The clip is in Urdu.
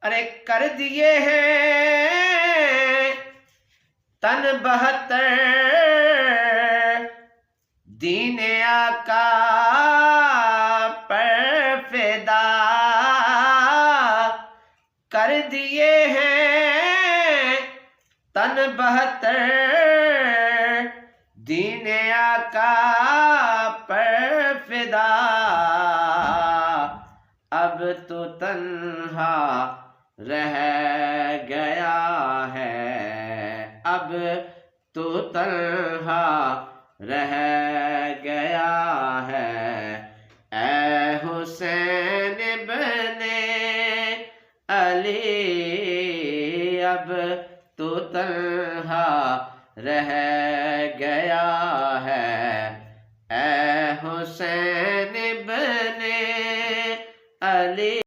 ارے کر دیے ہیں تن 72 دین آقا پر فدا، کر دیے ہیں تن 72 دین آقا پر فدا، اب تو تنہا رہ گیا ہے، اب تو تنہا رہ گیا ہے، اے حسین ابن علی اب تو تنہا رہ